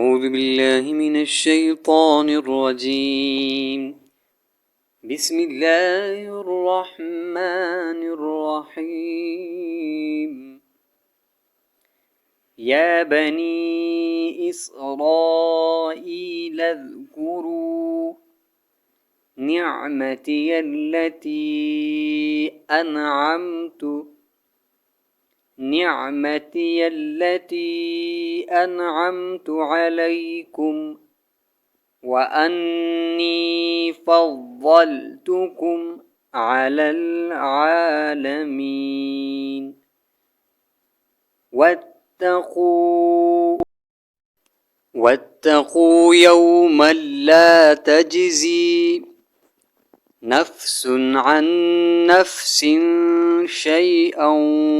أعوذ بالله من الشيطان الرجيم. بسم الله الرحمن الرحيم. يا بني إسرائيل اذكروا نعمتي التي أنعمت عليكم وأني فضلتكم على العالمين. واتقوا يوما لا تجزي نفس عن نفس شيئا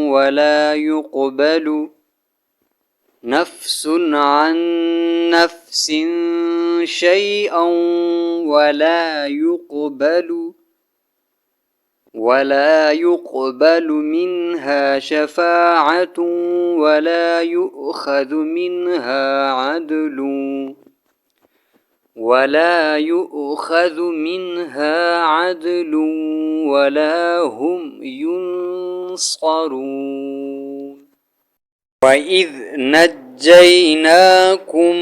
ولا يقبل ولا يقبل منها شفاعة ولا يؤخذ منها عدل ولا هم ينصرون. وإذ نجيناكم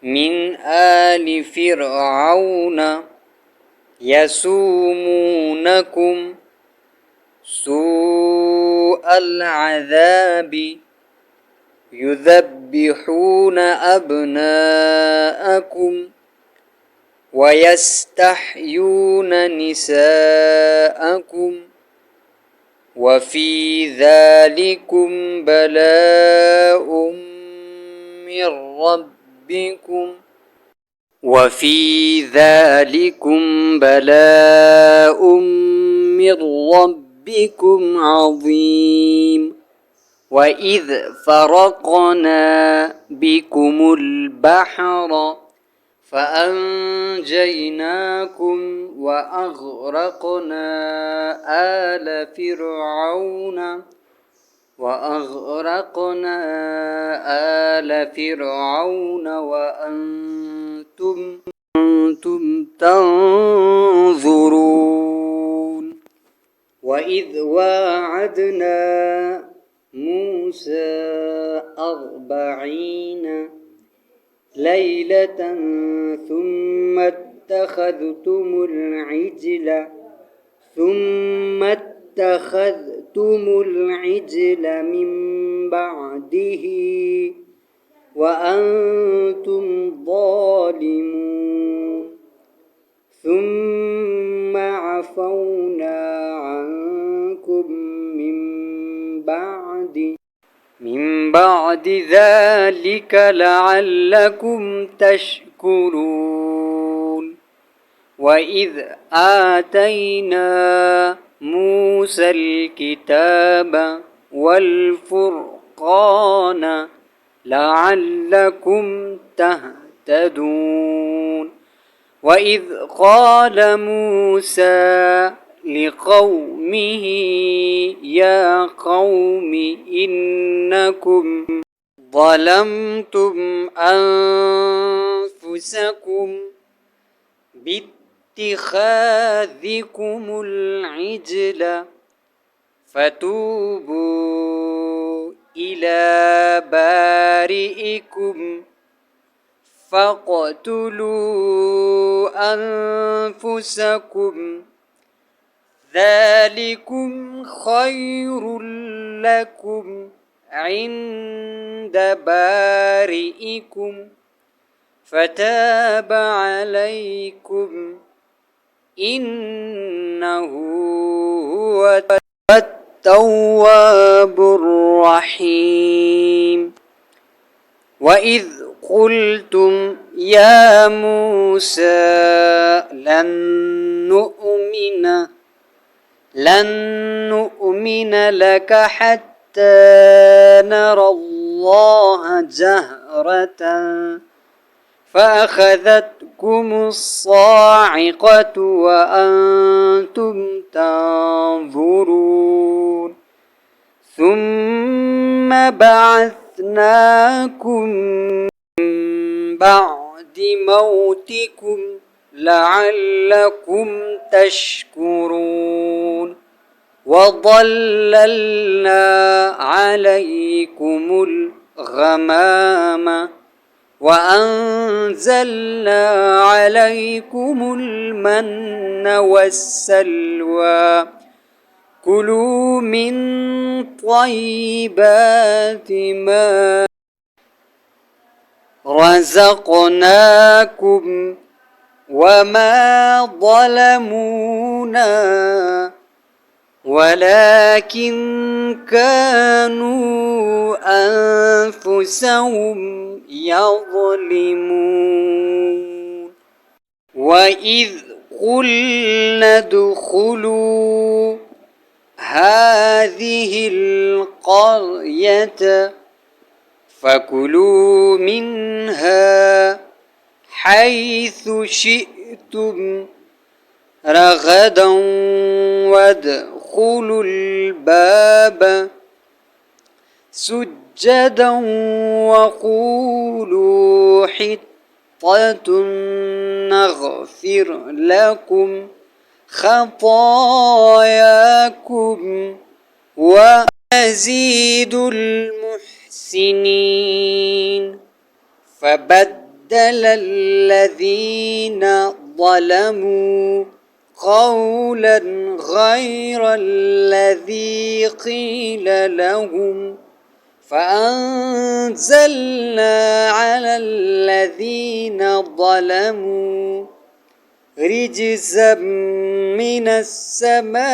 من آل فرعون يسومونكم سوء العذاب يذبحون أبناءكم ويستحيون نساءكم وفي ذلكم بلاء من ربكم عظيم. وإذ فرقنا بكم البحر فأنجيناكم وأغرقنا آل فرعون وأنتم تنظرون. وإذ واعدنا موسى 40 ليلة ثم اتخذتم العجل من بعده وأنتم ظالمون. ثم عفونا عنكم من بعد ذلك لعلكم تشكرون. وإذ آتينا موسى الكتاب والفرقان لعلكم تهتدون. وإذ قال موسى لقومه يا قوم إنكم ظلمتم أنفسكم باتخاذكم العجل فتوبوا إلى بارئكم فاقتلوا أنفسكم ذلكم خير لكم عند بارئكم فتاب عليكم إنه هو التواب الرحيم. وإذ قلتم يا موسى لن نؤمن لك حتى نرى الله جهرة فأخذتكم الصاعقة وأنتم تنظرون ثم بعثناكم بعثناكم من بعد موتكم لعلكم تشكرون وظللنا عليكم الغمام وأنزلنا عليكم المن والسلوى كلوا من طيبات ما رزقناكم وما ظلمونا ولكن كانوا أنفسهم يظلمون وإذ قلنا ادخلوا هذه القرية فكلوا منها حيث شئتم رغدا وادخلوا الباب سجدا وقولوا حطة نغفر لكم خطاياكم وأزيد المحسنين فبدل الذين ظلموا قولا غير الذي قيل لهم فأنزلنا على الذين ظلموا رجزا من السماء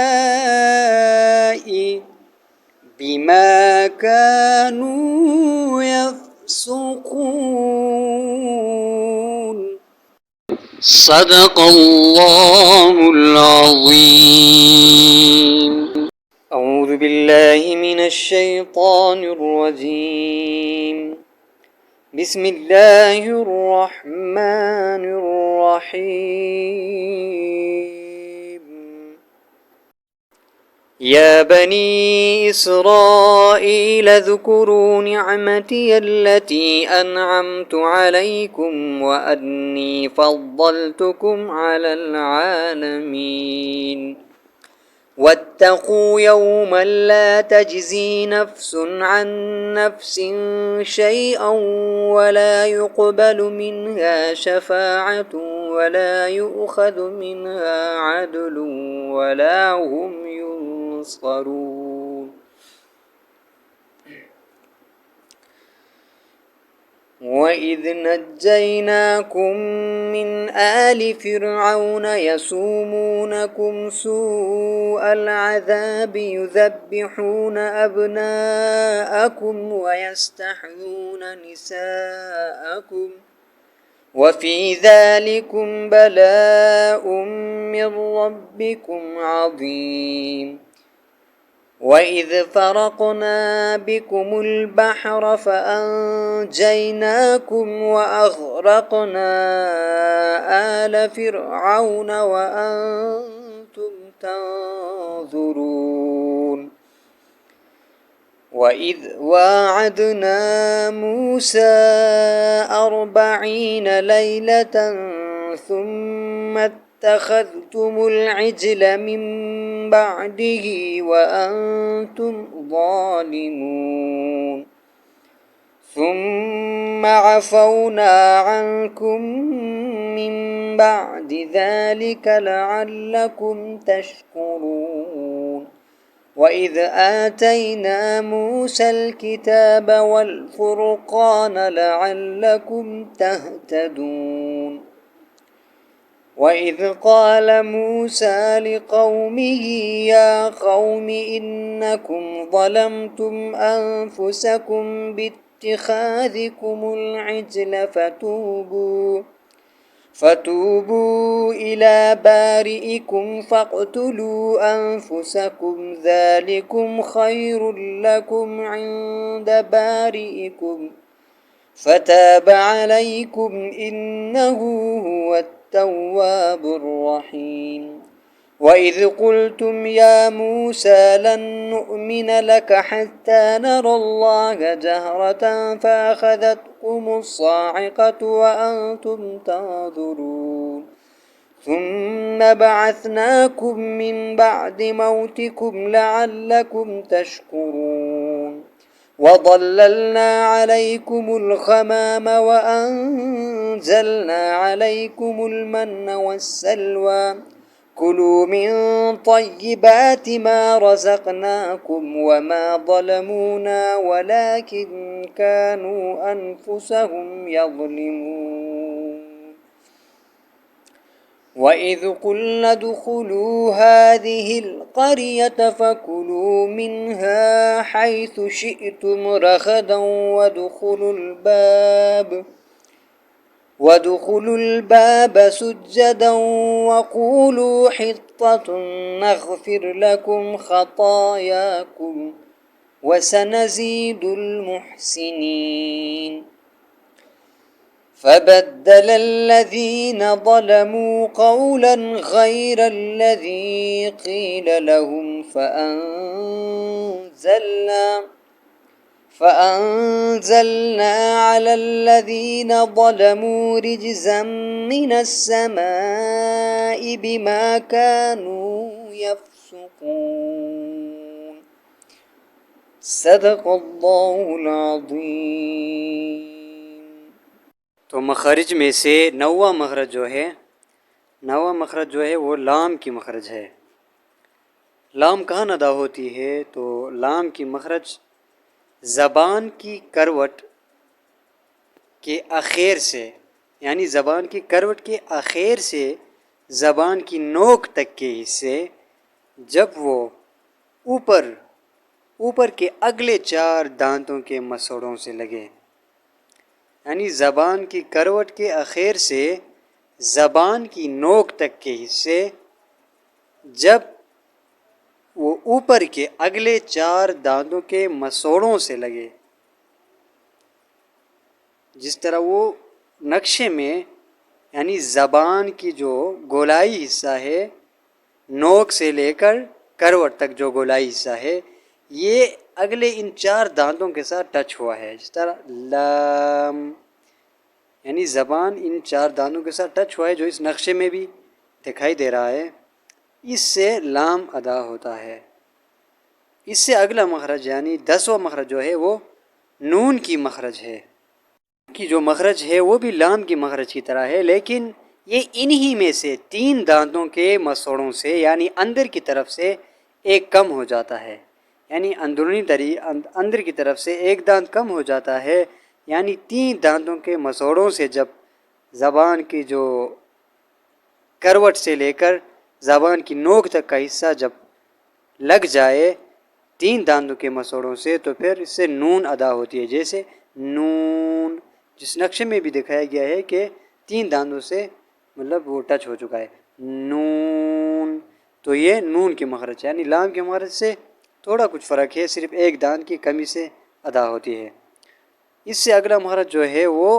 بما كانوا يفسقون صدق الله العظيم. أعوذ بالله من الشيطان الرجيم. بسم الله الرحمن الرحيم. يا بني إسرائيل اذكروا نعمتي التي أنعمت عليكم وأني فضلتكم على العالمين واتقوا يوما لا تجزي نفس عن نفس شيئا ولا يقبل منها شفاعة ولا يؤخذ منها عدل ولا هم ينصرون. وإذ نجيناكم من آل فرعون يسومونكم سوء العذاب يذبحون أبناءكم ويستحيون نساءكم وفي ذلكم بلاء من ربكم عظيم. وإذ فرقنا بكم البحر فأنجيناكم وأغرقنا آل فرعون وأنتم تنظرون. وإذ واعدنا موسى 40 ليلة ثم اتخذتم العجل من بعده وأنتم ظالمون ثم عفونا عنكم من بعد ذلك لعلكم تشكرون. وإذ آتينا موسى الكتاب والفرقان لعلكم تهتدون. وإذ قال موسى لقومه يا قوم إنكم ظلمتم أنفسكم باتخاذكم العجل فتوبوا إلى بارئكم فاقتلوا أنفسكم ذلكم خير لكم عند بارئكم فتاب عليكم إنه هو التواب الرحيم. وَإِذْ قُلْتُمْ يَا مُوسَى لَن نُّؤْمِنَ لَكَ حَتَّىٰ نَرَى اللَّهَ جَهْرَةً فَأَخَذَتْكُمُ الصَّاعِقَةُ وَأَنتُمْ تَنظُرُونَ ثُمَّ بَعَثْنَاكُم مِّن بَعْدِ مَوْتِكُمْ لَعَلَّكُمْ تَشْكُرُونَ وَظَلَّلْنَا عَلَيْكُمُ الْغَمَامَ وَأَنزَلْنَا عَلَيْكُمُ الْمَنَّ وَالسَّلْوَىٰ كُلُوا مِن طَيِّبَاتِ مَا رَزَقْنَاكُمْ وَمَا ظَلَمُونَا وَلَٰكِن كَانُوا أَنفُسَهُمْ يَظْلِمُونَ وَإِذْ قُلْنَا ادْخُلُوا هَٰذِهِ الْقَرْيَةَ فَكُلُوا مِنْهَا حَيْثُ شِئْتُمْ رَغَدًا وَادْخُلُوا الْبَابَ سُجَّدًا وَقُولُوا حِطَّةٌ نَّغْفِرْ لَكُمْ خَطَايَاكُمْ وَسَنَزِيدُ الْمُحْسِنِينَ فَبَدَّلَ الَّذِينَ ظَلَمُوا قَوْلًا غَيْرَ الَّذِي قِيلَ لَهُمْ فَأَنزَلْنَا عَلَى الَّذِينَ ظَلَمُوا رِجْزًا مِّنَ السَّمَاءِ بِمَا كَانُوا يَفْسُقُونَ صدق اللہ العظیم۔ تو مخارج میں سے نواں مخرج جو ہے وہ لام کی مخرج ہے۔ لام کہاں ادا ہوتی ہے؟ تو لام کی مخرج زبان کی کروٹ کے آخر سے، یعنی زبان کی کروٹ کے آخر سے زبان کی نوک تک کے حصے جب وہ اوپر کے اگلے 4 دانتوں کے مسوڑوں سے لگے، یعنی زبان کی کروٹ کے آخر سے زبان کی نوک تک کے حصے جب وہ اوپر کے اگلے 4 دانتوں کے مسوڑوں سے لگے، جس طرح وہ نقشے میں، یعنی زبان کی جو گولائی حصہ ہے نوک سے لے کر کروٹ تک جو گولائی حصہ ہے یہ اگلے ان 4 دانتوں کے ساتھ ٹچ ہوا ہے، جس طرح لام، یعنی زبان ان 4 دانتوں کے ساتھ ٹچ ہوا ہے جو اس نقشے میں بھی دکھائی دے رہا ہے، اس سے لام ادا ہوتا ہے۔ اس سے اگلا مخرج یعنی 10واں مخرج جو ہے وہ نون کی مخرج ہے، کی جو مخرج ہے وہ بھی لام کی مخرج کی طرح ہے، لیکن یہ انہی میں سے 3 دانتوں کے مسوڑوں سے یعنی اندر کی طرف سے ایک کم ہو جاتا ہے، یعنی اندر کی طرف سے ایک دانت کم ہو جاتا ہے، یعنی 3 دانتوں کے مسوڑوں سے جب زبان کی جو کروٹ سے لے کر زبان کی نوک تک کا حصہ جب لگ جائے 3 دانتوں کے مسوڑوں سے تو پھر اس سے نون ادا ہوتی ہے، جیسے نون جس نقشے میں بھی دکھایا گیا ہے کہ 3 دانتوں سے مطلب وہ ٹچ ہو چکا ہے نون، تو یہ نون کی مخرج ہے، یعنی لام کی مخرج سے تھوڑا کچھ فرق ہے، صرف ایک دانت کی کمی سے ادا ہوتی ہے۔ اس سے اگلا مخرج جو ہے وہ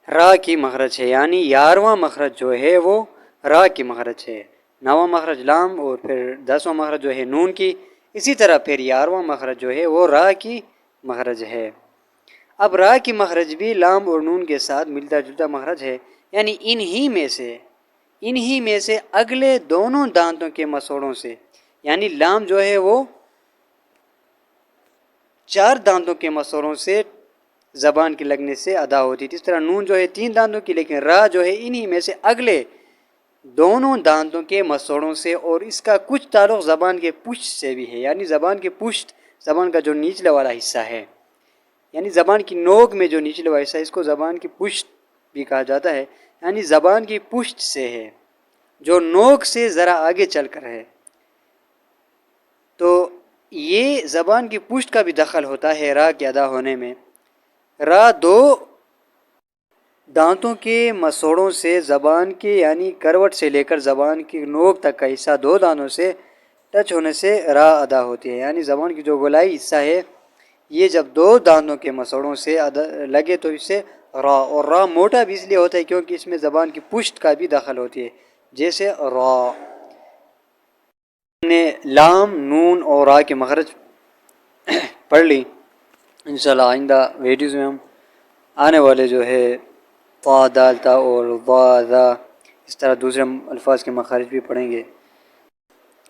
را کی مخرج ہے، یعنی 11واں مخرج جو ہے وہ را کی مخرج ہے۔ 9واں مخرج لام اور پھر 10واں مخرج جو ہے نون کی، اسی طرح پھر 11واں مخرج جو ہے وہ را کی مخرج ہے۔ اب را کی مخرج بھی لام اور نون کے ساتھ ملتا جلتا مخرج ہے، یعنی انہی میں سے اگلے دونوں دانتوں کے مسوڑوں سے، یعنی لام جو ہے وہ 4 دانتوں کے مسوڑوں سے زبان کے لگنے سے ادا ہوتی ہے، اس طرح نون جو ہے 3 دانتوں کی، لیکن را جو ہے انہی میں سے اگلے دونوں دانتوں کے مسوڑوں سے، اور اس کا کچھ تعلق زبان کے پشت سے بھی ہے، یعنی زبان کے پشت، زبان کا جو نچلا والا حصہ ہے، یعنی زبان کی نوک میں جو نچلا والا حصہ ہے اس کو زبان کی پشت بھی کہا جاتا ہے، یعنی زبان کی پشت سے ہے جو نوک سے ذرا آگے چل کر ہے، تو یہ زبان کی پشت کا بھی دخل ہوتا ہے را کے ادا ہونے میں۔ را 2 دانتوں کے مسوڑوں سے زبان کے یعنی کروٹ سے لے کر زبان کی نوک تک کا حصہ 2 دانتوں سے ٹچ ہونے سے را ادا ہوتی ہے، یعنی زبان کی جو گولائی حصہ ہے یہ جب 2 دانتوں کے مسوڑوں سے لگے تو اس سے را، اور را موٹا بھی اس لیے ہوتا ہے کیونکہ اس میں زبان کی پشت کا بھی دخل ہوتی ہے، جیسے را. ہم نے لام، نون اور را کے مخرج پڑھ لی. انشاءاللہ آئندہ ویڈیوز میں ہم آنے والے جو ہے طا، دال، تا اور ضا، ذا، اس طرح دوسرے الفاظ کے مخارج بھی پڑھیں گے.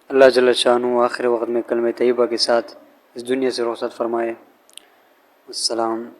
اللہ جل شانہ آخر وقت میں کلمہ طیبہ کے ساتھ اس دنیا سے رخصت فرمائے. السلام.